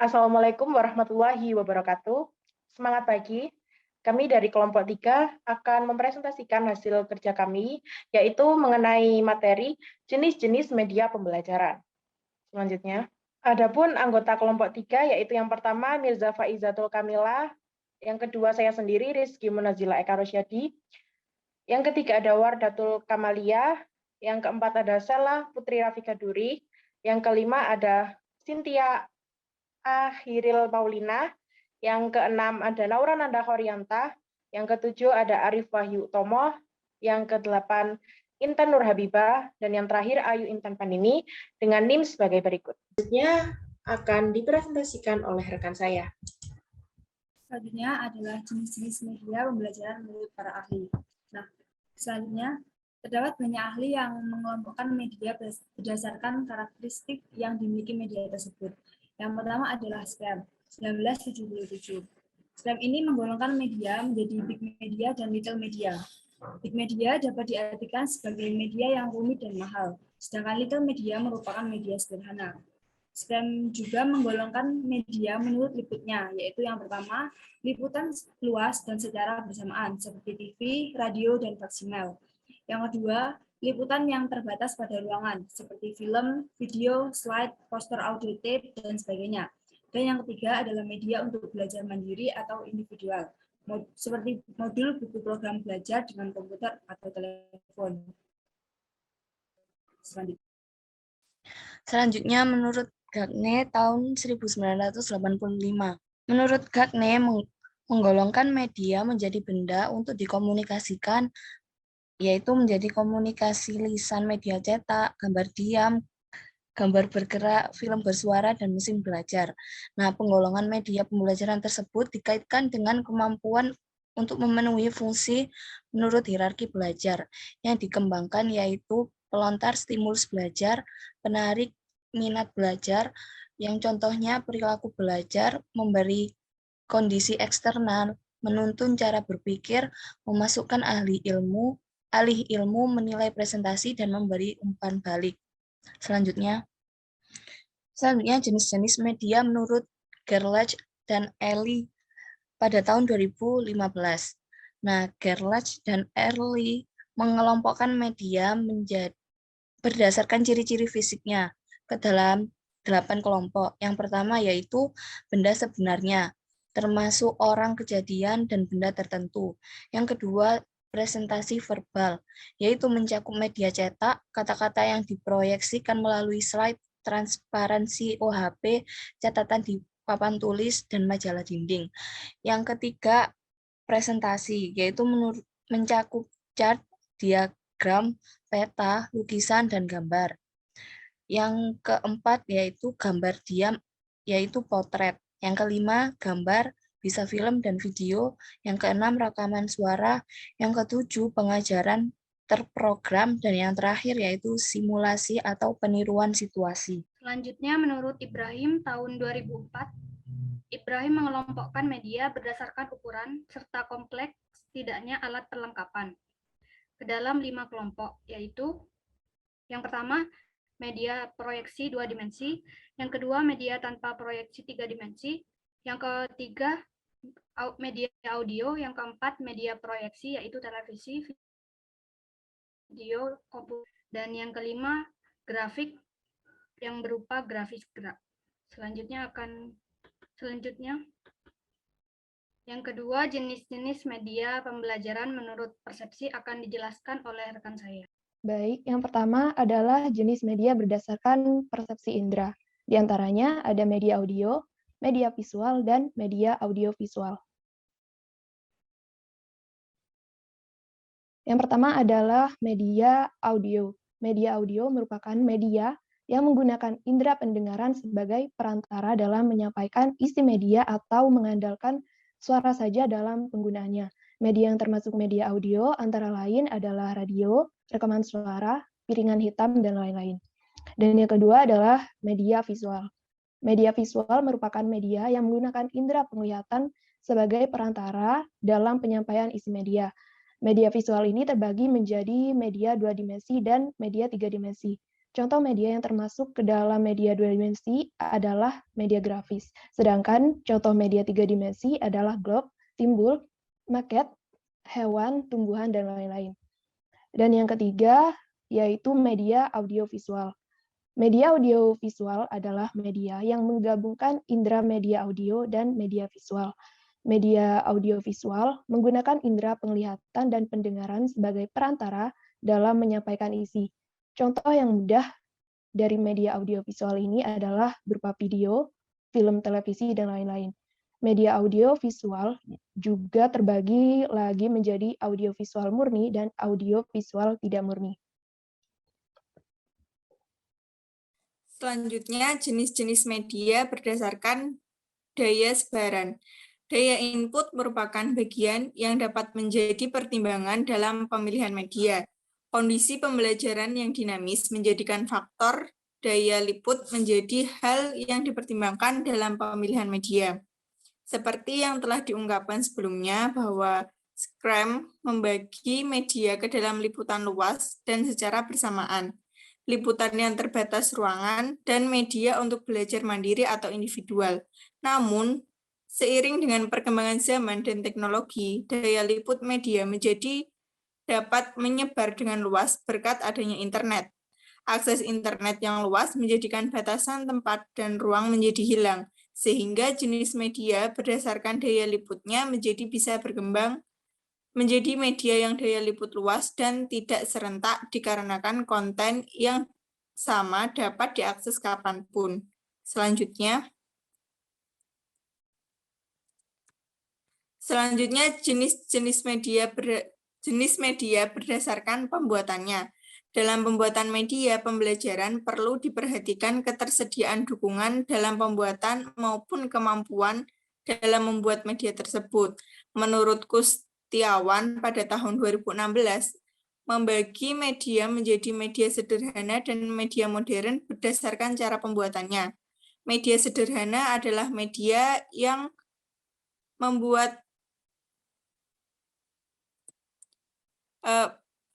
Assalamualaikum warahmatullahi wabarakatuh. Semangat pagi. Kami dari kelompok 3 akan mempresentasikan hasil kerja kami, yaitu mengenai materi jenis-jenis media pembelajaran. Selanjutnya, adapun anggota kelompok 3, yaitu yang pertama Mirza Faizatul Kamila, yang kedua saya sendiri Rizky Munazila Eka Rosyadi, yang ketiga ada Wardatul Kamalia, yang keempat ada Sela Putri Rafika Duri, yang kelima ada Cynthia Ahiril Paulina, yang keenam ada Naura Nanda Horyanta, yang ketujuh ada Arif Wahyu Utomo, yang kedelapan Intan Nur Habibah, dan yang terakhir Ayu Intan Panini dengan NIM sebagai berikut. Selanjutnya akan dipresentasikan oleh rekan saya. Selanjutnya adalah jenis-jenis media pembelajaran menurut para ahli. Nah, selanjutnya terdapat banyak ahli yang mengelompokkan media berdasarkan karakteristik yang dimiliki media tersebut. Yang pertama adalah SCAM 1977. SCAM ini menggolongkan media menjadi big media dan little media. Big media dapat diartikan sebagai media yang rumit dan mahal, sedangkan little media merupakan media sederhana. SCAM juga menggolongkan media menurut liputnya, yaitu yang pertama, liputan luas dan secara bersamaan, seperti TV, radio, dan faksimal. Yang kedua, liputan yang terbatas pada ruangan, seperti film, video, slide, poster audio tape, dan sebagainya. Dan yang ketiga adalah media untuk belajar mandiri atau individual, seperti modul buku program belajar dengan komputer atau telepon. Selanjutnya, menurut Gagne tahun 1985. Menurut Gagne, menggolongkan media menjadi benda untuk dikomunikasikan, yaitu menjadi komunikasi lisan, media cetak, gambar diam, gambar bergerak, film bersuara, dan mesin belajar. Nah, penggolongan media pembelajaran tersebut dikaitkan dengan kemampuan untuk memenuhi fungsi menurut hierarki belajar yang dikembangkan, yaitu pelontar stimulus belajar, penarik minat belajar, yang contohnya perilaku belajar, memberi kondisi eksternal, menuntun cara berpikir, memasukkan alih ilmu, menilai presentasi, dan memberi umpan balik. Selanjutnya jenis-jenis media menurut Gerlach dan Early pada tahun 2015. Nah, Gerlach dan Early mengelompokkan media berdasarkan ciri-ciri fisiknya ke dalam 8 kelompok. Yang pertama yaitu benda sebenarnya, termasuk orang, kejadian, dan benda tertentu. Yang kedua, presentasi verbal, yaitu mencakup media cetak, kata-kata yang diproyeksikan melalui slide, transparansi OHP, catatan di papan tulis, dan majalah dinding. Yang ketiga, presentasi, yaitu mencakup chart, diagram, peta, lukisan, dan gambar. Yang keempat yaitu gambar diam, yaitu potret. Yang kelima, gambar, bisa film dan video. Yang keenam, rekaman suara. Yang ketujuh, pengajaran terprogram. Dan yang terakhir yaitu simulasi atau peniruan situasi. Selanjutnya, menurut Ibrahim tahun 2004, Ibrahim mengelompokkan media berdasarkan ukuran serta kompleks tidaknya alat perlengkapan ke dalam 5 kelompok, yaitu yang pertama, media proyeksi 2 dimensi, yang kedua media tanpa proyeksi 3 dimensi, yang ketiga media audio, yang keempat media proyeksi yaitu televisi, video, komputer, dan yang kelima grafik yang berupa grafis gerak. Selanjutnya yang kedua, jenis-jenis media pembelajaran menurut persepsi akan dijelaskan oleh rekan saya. Baik, yang pertama adalah jenis media berdasarkan persepsi indera. Di antaranya ada media audio, media visual, dan media audiovisual. Yang pertama adalah media audio. Media audio merupakan media yang menggunakan indera pendengaran sebagai perantara dalam menyampaikan isi media atau mengandalkan suara saja dalam penggunaannya. Media yang termasuk media audio antara lain adalah radio, rekaman suara, piringan hitam, dan lain-lain. Dan yang kedua adalah media visual. Media visual merupakan media yang menggunakan indera penglihatan sebagai perantara dalam penyampaian isi media. Media visual ini terbagi menjadi media 2 dimensi dan media 3 dimensi. Contoh media yang termasuk ke dalam media 2 dimensi adalah media grafis. Sedangkan contoh media 3 dimensi adalah globe, timbul, maket, hewan, tumbuhan, dan lain-lain. Dan yang ketiga, yaitu media audiovisual. Media audiovisual adalah media yang menggabungkan indera media audio dan media visual. Media audiovisual menggunakan indera penglihatan dan pendengaran sebagai perantara dalam menyampaikan isi. Contoh yang mudah dari media audiovisual ini adalah berupa video, film televisi, dan lain-lain. Media audiovisual juga terbagi lagi menjadi audiovisual murni dan audiovisual tidak murni. Selanjutnya, jenis-jenis media berdasarkan daya sebaran. Daya input merupakan bagian yang dapat menjadi pertimbangan dalam pemilihan media. Kondisi pembelajaran yang dinamis menjadikan faktor daya liput menjadi hal yang dipertimbangkan dalam pemilihan media. Seperti yang telah diungkapkan sebelumnya bahwa Scrum membagi media ke dalam liputan luas dan secara bersamaan, liputan yang terbatas ruangan, dan media untuk belajar mandiri atau individual. Namun, seiring dengan perkembangan zaman dan teknologi, daya liput media menjadi dapat menyebar dengan luas berkat adanya internet. Akses internet yang luas menjadikan batasan tempat dan ruang menjadi hilang, sehingga jenis media berdasarkan daya liputnya menjadi bisa berkembang menjadi media yang daya liput luas dan tidak serentak dikarenakan konten yang sama dapat diakses kapanpun. Selanjutnya jenis media berdasarkan pembuatannya. Dalam pembuatan media pembelajaran perlu diperhatikan ketersediaan dukungan dalam pembuatan maupun kemampuan dalam membuat media tersebut. Menurut Kustiawan pada tahun 2016, membagi media menjadi media sederhana dan media modern berdasarkan cara pembuatannya. Media sederhana adalah media yang membuat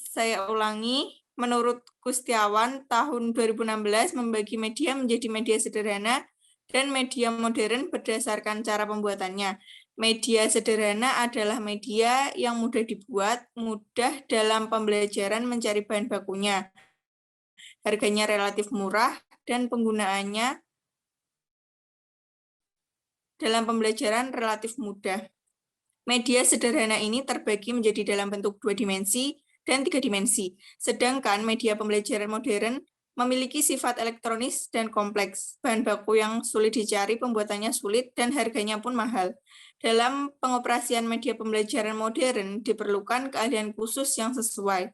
saya ulangi, menurut Kustiawan tahun 2016 membagi media menjadi media sederhana dan media modern berdasarkan cara pembuatannya. Media sederhana adalah media yang mudah dibuat, mudah dalam pembelajaran mencari bahan bakunya, harganya relatif murah, dan penggunaannya dalam pembelajaran relatif mudah. Media sederhana ini terbagi menjadi dalam bentuk 2 dimensi dan 3 dimensi, sedangkan media pembelajaran modern memiliki sifat elektronis dan kompleks, bahan baku yang sulit dicari, pembuatannya sulit, dan harganya pun mahal. Dalam pengoperasian media pembelajaran modern diperlukan keahlian khusus yang sesuai.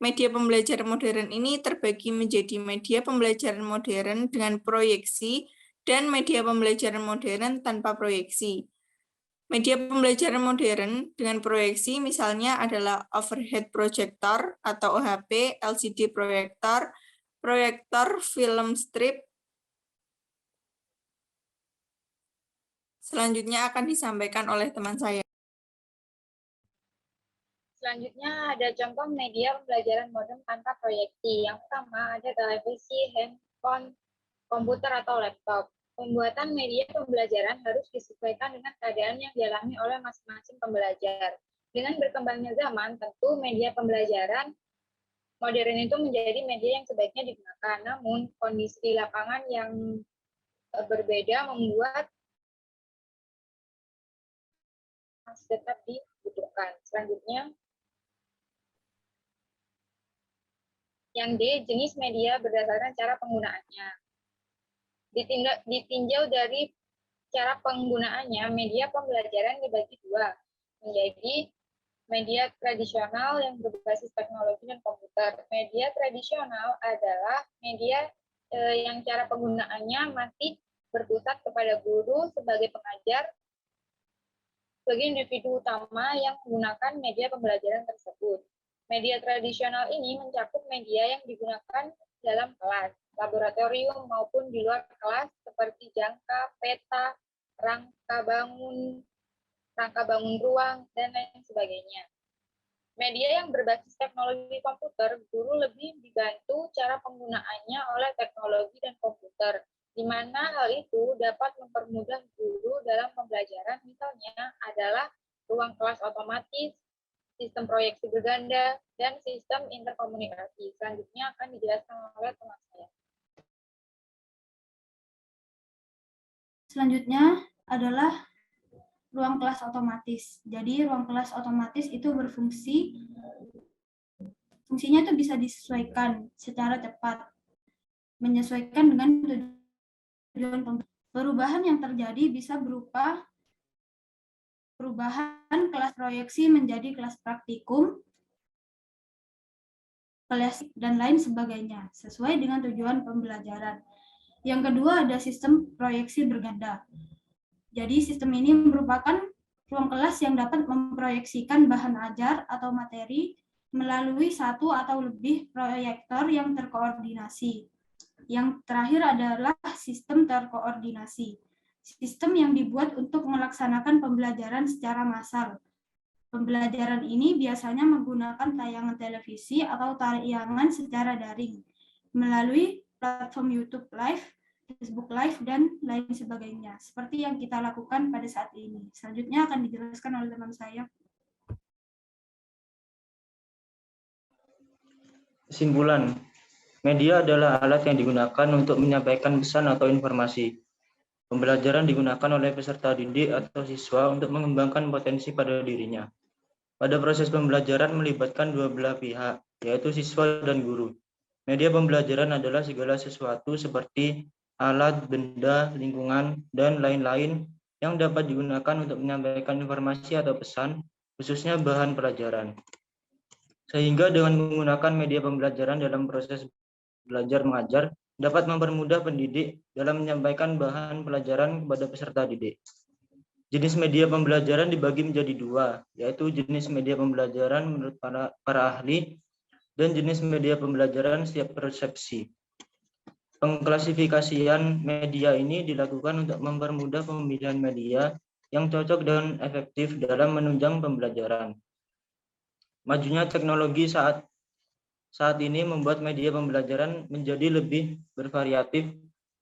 Media pembelajaran modern ini terbagi menjadi media pembelajaran modern dengan proyeksi dan media pembelajaran modern tanpa proyeksi. Media pembelajaran modern dengan proyeksi misalnya adalah overhead projector atau OHP, LCD proyektor, proyektor film strip. Selanjutnya akan disampaikan oleh teman saya. Selanjutnya ada contoh media pembelajaran modern tanpa proyeksi. Yang pertama ada televisi, handphone, komputer atau laptop. Pembuatan media pembelajaran harus disesuaikan dengan keadaan yang dialami oleh masing-masing pembelajar. Dengan berkembangnya zaman, tentu media pembelajaran modern itu menjadi media yang sebaiknya digunakan. Namun, kondisi di lapangan yang berbeda membuat masih tetap dibutuhkan. Selanjutnya, yang D, jenis media berdasarkan cara penggunaannya. Ditinjau dari cara penggunaannya, media pembelajaran dibagi dua, menjadi media tradisional yang berbasis teknologi dan komputer. Media tradisional adalah media yang cara penggunaannya masih berpusat kepada guru sebagai pengajar, sebagai individu utama yang menggunakan media pembelajaran tersebut. Media tradisional ini mencakup media yang digunakan dalam kelas, laboratorium maupun di luar kelas seperti jangka, peta, rangka bangun ruang, dan lain sebagainya. Media yang berbasis teknologi komputer, guru lebih dibantu cara penggunaannya oleh teknologi dan komputer, di mana hal itu dapat mempermudah guru dalam pembelajaran, misalnya adalah ruang kelas otomatis, sistem proyeksi berganda, dan sistem interkomunikasi. Selanjutnya akan dijelaskan oleh teman saya. Selanjutnya adalah ruang kelas otomatis. Jadi ruang kelas otomatis itu fungsinya itu bisa disesuaikan secara cepat, menyesuaikan dengan tujuan perubahan yang terjadi bisa berupa perubahan kelas proyeksi menjadi kelas praktikum, kelas dan lain sebagainya, sesuai dengan tujuan pembelajaran. Yang kedua ada sistem proyeksi berganda. Jadi sistem ini merupakan ruang kelas yang dapat memproyeksikan bahan ajar atau materi melalui satu atau lebih proyektor yang terkoordinasi. Yang terakhir adalah sistem terkoordinasi. Sistem yang dibuat untuk melaksanakan pembelajaran secara massal. Pembelajaran ini biasanya menggunakan tayangan televisi atau tayangan secara daring melalui platform YouTube Live, Facebook Live, dan lain sebagainya. Seperti yang kita lakukan pada saat ini. Selanjutnya akan dijelaskan oleh teman saya. Kesimpulan, media adalah alat yang digunakan untuk menyampaikan pesan atau informasi. Pembelajaran digunakan oleh peserta didik atau siswa untuk mengembangkan potensi pada dirinya. Pada proses pembelajaran melibatkan dua belah pihak, yaitu siswa dan guru. Media pembelajaran adalah segala sesuatu seperti alat, benda, lingkungan, dan lain-lain yang dapat digunakan untuk menyampaikan informasi atau pesan, khususnya bahan pelajaran. Sehingga dengan menggunakan media pembelajaran dalam proses belajar mengajar, dapat mempermudah pendidik dalam menyampaikan bahan pelajaran kepada peserta didik. Jenis media pembelajaran dibagi menjadi dua, yaitu jenis media pembelajaran menurut para ahli dan jenis media pembelajaran setiap persepsi. Pengklasifikasian media ini dilakukan untuk mempermudah pemilihan media yang cocok dan efektif dalam menunjang pembelajaran. Majunya teknologi saat ini membuat media pembelajaran menjadi lebih bervariatif.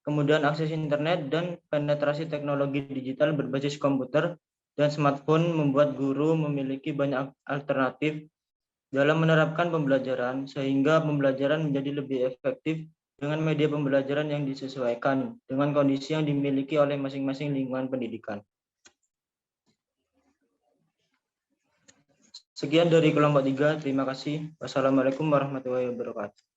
Kemudian akses internet dan penetrasi teknologi digital berbasis komputer dan smartphone membuat guru memiliki banyak alternatif dalam menerapkan pembelajaran, sehingga pembelajaran menjadi lebih efektif dengan media pembelajaran yang disesuaikan dengan kondisi yang dimiliki oleh masing-masing lingkungan pendidikan. Sekian dari kelompok 3, terima kasih. Wassalamualaikum warahmatullahi wabarakatuh.